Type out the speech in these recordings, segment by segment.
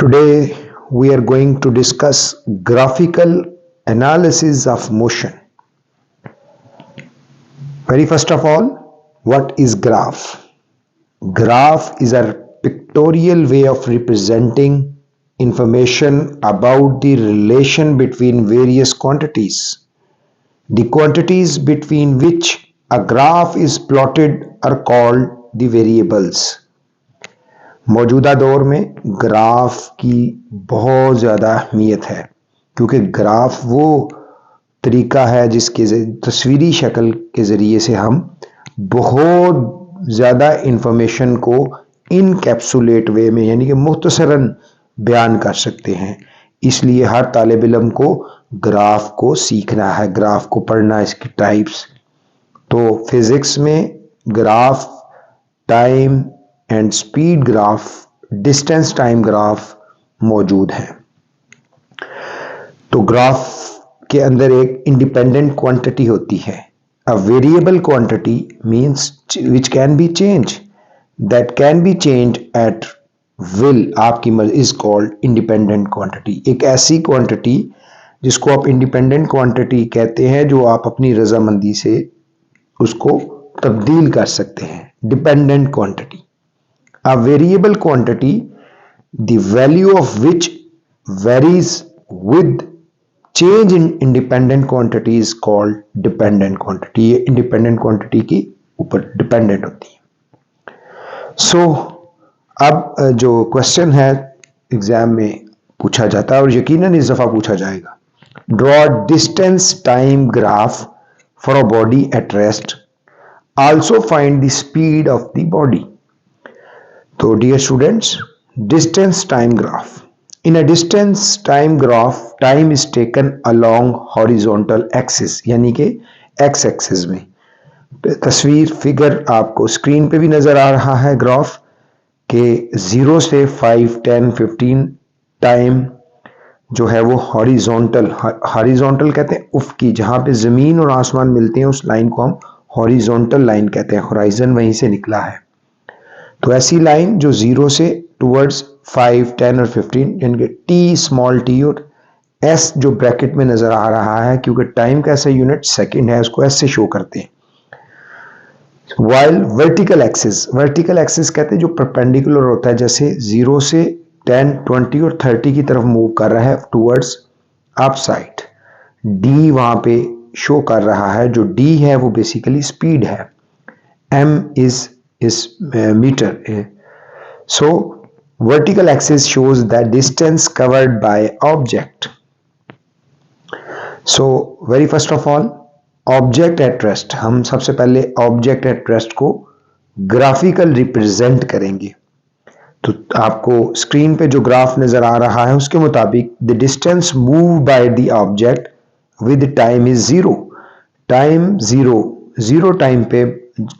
Today we are going to discuss graphical analysis of motion. Very first of all, what is graph? Graph is a pictorial way of representing information about the relation between various quantities. The quantities between which a graph is plotted are called the variables. मौजूदा दौर में graph की बहुत ज़्यादा अहमियत है क्योंकि graph वो तरीका है जिसके तस्वीरी शक्ल के ज़रिए से हम बहुत ज़्यादा इंफॉर्मेशन को इनकैप्सुलेट वे में यानी कि मुख्तसरन बयान कर सकते हैं। इसलिए हर तालिब इल्म को ग्राफ को सीखना है, ग्राफ को पढ़ना, इसकी टाइप्स। तो फिज़िक्स में graph, time and speed graph, distance time graph मौजूद है। तो ग्राफ के अंदर एक इंडिपेंडेंट क्वांटिटी होती है। A variable quantity means which can be change, that can be change at will, आपकी मर्जी, इज कॉल्ड इंडिपेंडेंट क्वांटिटी। एक ऐसी क्वांटिटी जिसको आप इंडिपेंडेंट क्वांटिटी कहते हैं जो आप अपनी रजामंदी से उसको तब्दील कर सकते हैं, dependent quantity. A variable quantity, the value of which varies with change in independent quantity is called dependent quantity। ये independent quantity की ऊपर dependent होती है। So, अब जो क्वेश्चन है एग्जाम में पूछा जाता है और यकीनन इस दफा पूछा जाएगा। Draw distance time graph for a body at rest. Also find the speed of the body. तो dear students, distance time graph. In a distance time graph, time is taken along horizontal axis, यानी कि x axis में। तस्वीर figure आपको screen पे भी नजर आ रहा है ग्राफ के 0 से 5, 10, 15 टाइम जो है वो हॉरिजॉन्टल, हॉरिजॉन्टल कहते हैं उफ़क़ी, जहां पे जमीन और आसमान मिलते हैं उस लाइन को हम हॉरिजॉन्टल लाइन कहते हैं। होराइजन वहीं से निकला है। तो ऐसी लाइन जो 0 से टूवर्ड्स 5, 10 और 15, यानी कि टी, स्मॉल टी और एस जो ब्रैकेट में नजर आ रहा है, क्योंकि टाइम का ऐसा यूनिट सेकंड है, उसको एस से शो करते हैं। While vertical axis, vertical axis कहते हैं जो परपेंडिकुलर होता है, जैसे 0 से 10, 20 और 30 की तरफ मूव कर रहा है टूवर्ड्स अप साइड। डी वहां पे शो कर रहा है, जो डी है वो बेसिकली स्पीड है। M is meter. So vertical axis shows the distance covered by object. So very first of all, object at rest, हम सबसे पहले object at rest को ग्राफिकल रिप्रेजेंट करेंगे। तो आपको स्क्रीन पे जो ग्राफ नजर आ रहा है उसके मुताबिक the distance move by the object with time is 0। Time 0 time पे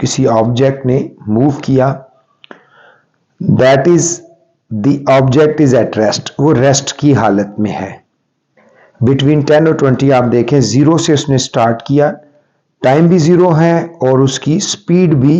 किसी ऑब्जेक्ट ने मूव किया, that is the object is at rest, वो रेस्ट की हालत में है। बिटवीन 10 और 20 आप देखें, 0 से उसने स्टार्ट किया, टाइम भी 0 है और उसकी स्पीड भी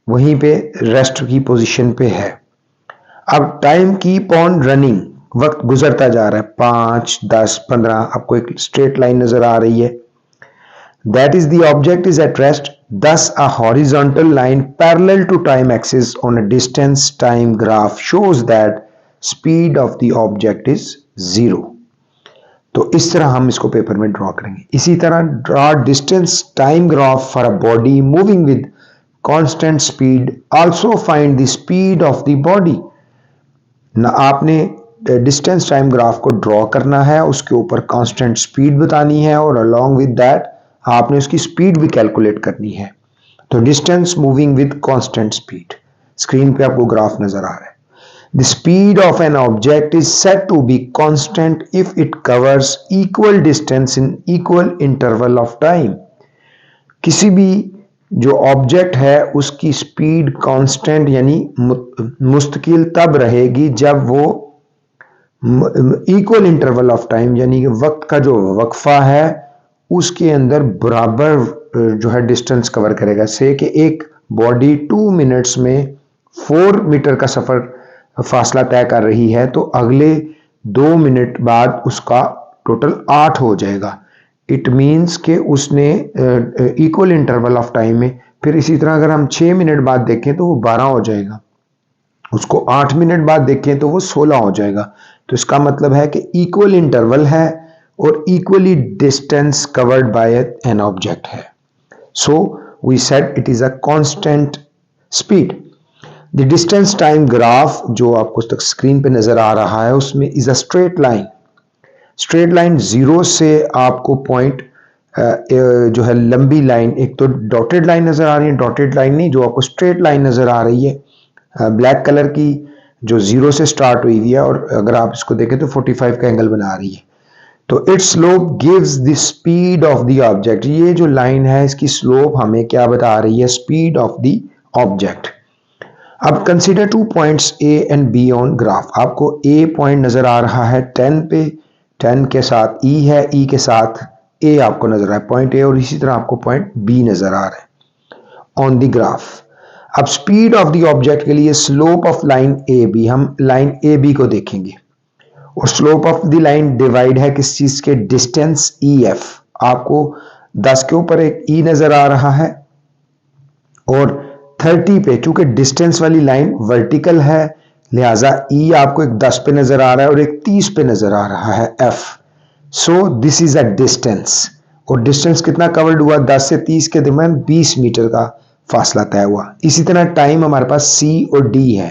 वहीं पे रेस्ट की पोजीशन पे है। अब टाइम कीप ऑन रनिंग, वक्त गुजरता जा रहा है, 5, 10, 15, आपको एक स्ट्रेट लाइन नजर आ रही है। That is, the object is at rest. Thus, a horizontal line parallel to time axis on a distance time graph shows that speed of the object is 0. तो इस तरह हम इसको पेपर में ड्रॉ करेंगे। इसी तरह draw distance time graph for a body moving with constant speed. Also find the speed of the body. ना आपने डिस्टेंस टाइम ग्राफ को ड्रॉ करना है, उसके ऊपर कांस्टेंट स्पीड बतानी है और अलॉन्ग विद दैट आपने उसकी स्पीड भी कैलकुलेट करनी है। तो distance moving with constant speed, screen पे आपको ग्राफ नजर आ रहा है। The speed of an object is said to be constant if it covers equal distance in equal interval of time. किसी भी जो ऑब्जेक्ट है उसकी स्पीड कांस्टेंट यानी मुस्तकिल तब रहेगी जब वो इक्वल इंटरवल ऑफ टाइम यानी कि वक्त का जो वक्फा है उसके अंदर बराबर जो है डिस्टेंस कवर करेगा। से कि एक बॉडी 2 मिनट्स में 4 मीटर का सफर फासला तय कर रही है तो अगले 2 मिनट बाद उसका टोटल 8 हो जाएगा। इट मीन्स कि उसने इक्वल इंटरवल ऑफ टाइम में, फिर इसी तरह अगर हम 6 मिनट बाद देखें तो वो 12 हो जाएगा, उसको 8 मिनट बाद देखें तो वो 16 हो जाएगा। तो इसका मतलब है कि इक्वल इंटरवल है और equally distance covered by an object है। So we said it is a constant speed. The distance time graph जो आपको तक स्क्रीन पे नजर आ रहा है उसमें is a straight line. Straight line zero से आपको पॉइंट जो है लंबी लाइन, एक तो डॉटेड लाइन नजर आ रही है, डॉटेड लाइन नहीं, जो आपको स्ट्रेट लाइन नजर आ रही है ब्लैक कलर की, जो जीरो से स्टार्ट हुई है और अगर आप इसको देखें तो 45 का एंगल बना रही है। तो it's slope gives the speed of the object. ये जो लाइन है इसकी स्लोप हमें क्या बता रही है? Speed of the object. अब consider 2 points A and B on graph. आपको ए पॉइंट नजर आ रहा है 10 पे, 10 के साथ ई है, ई के साथ ए आपको नजर आ रहा है पॉइंट ए, और इसी तरह आपको पॉइंट बी नजर आ रहा है ऑन द ग्राफ। अब स्पीड ऑफ द ऑब्जेक्ट के लिए slope of line A B, हम लाइन ए बी को देखेंगे और slope of the line divide है किस चीज के? Distance E F. आपको 10 के ऊपर एक ई नजर आ रहा है और 30 पे, चूंकि डिस्टेंस वाली लाइन वर्टिकल है लिहाजा ई आपको एक 10 पे नजर आ रहा है और एक 30 पे नजर आ रहा है F. So this is a distance, और डिस्टेंस कितना कवर्ड हुआ? 10 से 30 के दरमियान 20 मीटर का फासला तय हुआ। इसी तरह टाइम हमारे पास सी और डी है।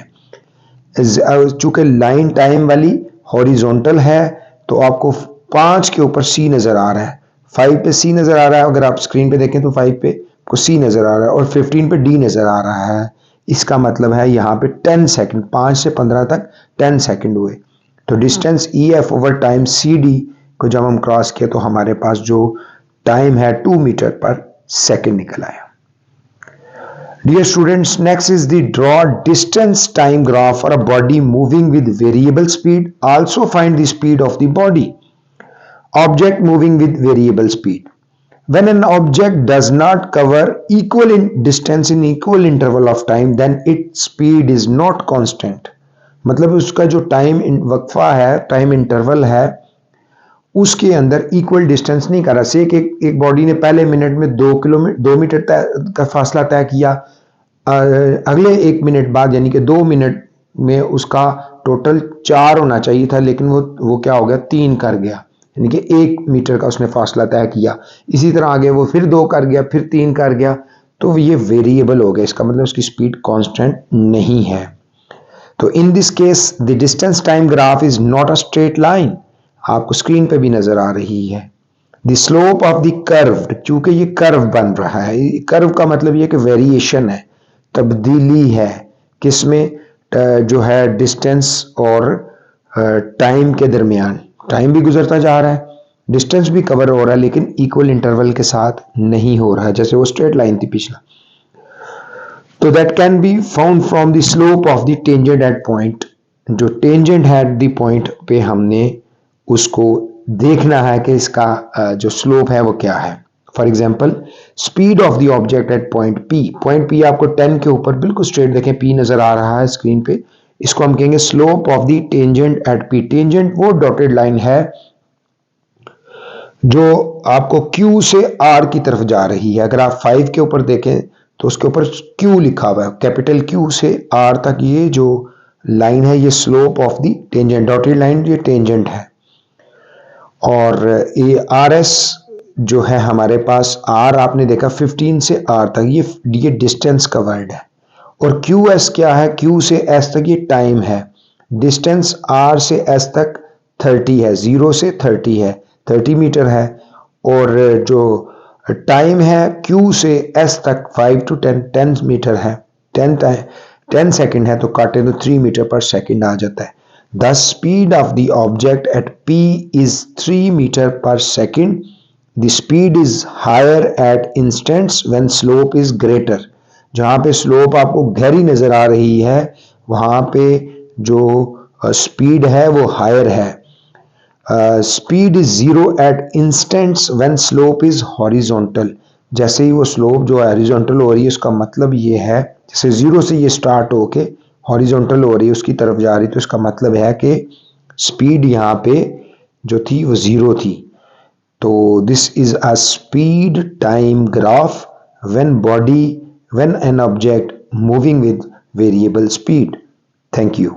चूंकि लाइन टाइम वाली हॉरिजॉन्टल है तो आपको 5 के ऊपर सी नजर आ रहा है, 5 पे सी नजर आ रहा है, अगर आप स्क्रीन पे देखें तो 5 पे को सी नजर आ रहा है और 15 पे डी नजर आ रहा है। इसका मतलब है यहाँ पे 10 सेकंड, 5 से 15 तक 10 सेकंड हुए। तो distance E F over time C D को जब हम क्रॉस किया तो हमारे पास जो टाइम है 2 मीटर पर सेकंड निकल आया। Dear students, next is the draw distance time graph for a body moving with variable speed. Also find the speed of the body. Object moving with variable speed. When an object does not cover equal distance in equal interval of time, then its speed is not constant. मतलब उसका जो time वक्फा है, time interval है, उसके अंदर equal distance नहीं कर रहा। से एक बॉडी ने पहले मिनट में 2 मीटर का फासला तय किया, अगले 1 मिनट बाद यानी कि 2 मिनट में उसका टोटल 4 होना चाहिए था, लेकिन वो क्या हो गया? 3 कर गया, यानी कि 1 मीटर का उसने फासला तय किया। इसी तरह आगे वो फिर 2 कर गया, फिर 3 कर गया, तो ये वेरिएबल हो गया। इसका मतलब उसकी स्पीड कांस्टेंट नहीं है। तो in this case the distance time graph is not a straight line. आपको स्क्रीन पे भी नजर आ रही है। The slope of the curve, चूंकि ये कर्व बन रहा है, कर्व का मतलब ये कि वेरिएशन है, तब्दीली है, किसमें? जो है डिस्टेंस और टाइम के दरमियान। टाइम भी गुजरता जा रहा है, डिस्टेंस भी कवर हो रहा है, लेकिन इक्वल इंटरवल के साथ नहीं हो रहा है, जैसे वो स्ट्रेट लाइन थी पिछला। तो that can be found from the slope of the tangent at point. जो टेंजेंट है एट द पॉइंट पे हमने उसको देखना है कि इसका जो स्लोप है वो क्या है। For example speed of the object at point P. Point P आपको 10 के ऊपर बिल्कुल स्ट्रेट देखें, पी नजर आ रहा है स्क्रीन पे, इसको हम कहेंगे slope of the tangent at P. Tangent वो डॉटेड लाइन है जो आपको क्यू से आर की तरफ जा रही है। अगर आप 5 के ऊपर देखें तो उसके ऊपर क्यू लिखा हुआ है, कैपिटल क्यू से आर तक ये जो लाइन है ये slope of the tangent, dotted line ये टेंजेंट है। और ये आर एस जो है हमारे पास, आर आपने देखा 15 से आर तक, ये डिस्टेंस का वर्ड है। और क्यू एस क्या है? क्यू से एस तक ये टाइम है। डिस्टेंस आर से एस तक 30 है, 0 से 30 है, 30 मीटर है। और जो टाइम है क्यू से एस तक 5 to 10 मीटर है, 10 सेकंड है, तो काटे तो 3 मीटर पर सेकंड आ जाता है। The speed of the object at P is 3 meter per second. The speed is higher at instants when slope is greater. जहाँ पे स्लोप आपको गहरी नजर आ रही है वहाँ पे जो स्पीड है वो हायर है। Speed is 0 at instants when slope is horizontal. जैसे ही वो स्लोप जो हॉरिजॉन्टल हो रही है उसका मतलब ये है जैसे 0 से ये स्टार्ट होके हॉरिजॉन्टल हो रही है, उसकी तरफ जा रही, तो इसका मतलब है कि स्पीड यहाँ पे जो थी वो ज़ीरो थी। तो this is a speed time graph when an object moving with variable speed. Thank you.